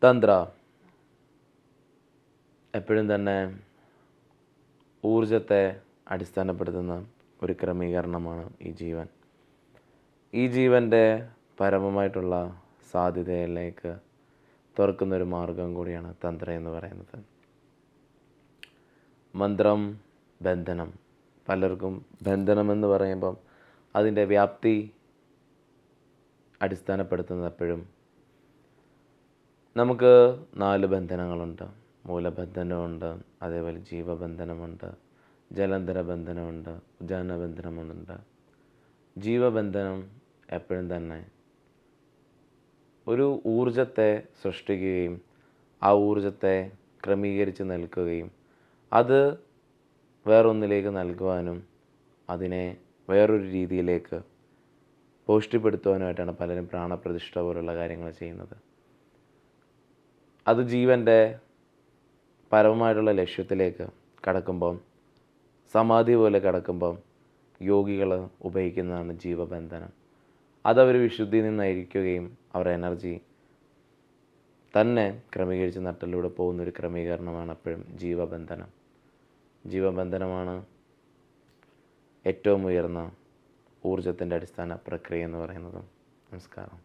തന്ത്ര എപ്പോഴും തന്നെ ഊർജത്തെ അടിസ്ഥാനപ്പെടുത്തുന്ന ഒരു ക്രമീകരണമാണ് ഈ ജീവൻ. ഈ ജീവൻ്റെ പരമമായിട്ടുള്ള സാധ്യതയിലേക്ക് തുറക്കുന്നൊരു മാർഗം കൂടിയാണ് തന്ത്ര എന്ന് പറയുന്നത്. മന്ത്രം, ബന്ധനം. പലർക്കും ബന്ധനമെന്ന് പറയുമ്പം അതിൻ്റെ വ്യാപ്തി അടിസ്ഥാനപ്പെടുത്തുന്നത് എപ്പോഴും നമുക്ക് 4 ബന്ധനങ്ങളുണ്ട്. മൂലബന്ധനമുണ്ട്, അതേപോലെ ജീവബന്ധനമുണ്ട്, ജലന്ധര ബന്ധനമുണ്ട്, ഉജാനബന്ധനമുണ്ട്. ജീവബന്ധനം എപ്പോഴും തന്നെ ഒരു ഊർജത്തെ സൃഷ്ടിക്കുകയും ആ ഊർജത്തെ ക്രമീകരിച്ച് നിൽക്കുകയും അത് വേറൊന്നിലേക്ക് നൽകുവാനും അതിനെ വേറൊരു രീതിയിലേക്ക് പോഷ്ടിപ്പെടുത്തുവാനുമായിട്ടാണ് പലരും പ്രാണപ്രതിഷ്ഠ പോലുള്ള കാര്യങ്ങൾ ചെയ്യുന്നത്. അത് പരമമായിട്ടുള്ള ലക്ഷ്യത്തിലേക്ക് കടക്കുമ്പം, സമാധി പോലെ കടക്കുമ്പം യോഗികൾ ഉപയോഗിക്കുന്നതാണ് ജീവബന്ധനം. അതവർ വിശുദ്ധിയിൽ നിന്നയിരിക്കുകയും അവരുടെ എനർജി തന്നെ ക്രമീകരിച്ച് നട്ടിലൂടെ പോകുന്നൊരു ക്രമീകരണമാണ് എപ്പോഴും ജീവബന്ധനം. ജീവബന്ധനമാണ് ഏറ്റവും ഉയർന്ന ഊർജത്തിൻ്റെ അടിസ്ഥാന പ്രക്രിയ എന്ന് പറയുന്നത്. നമസ്കാരം.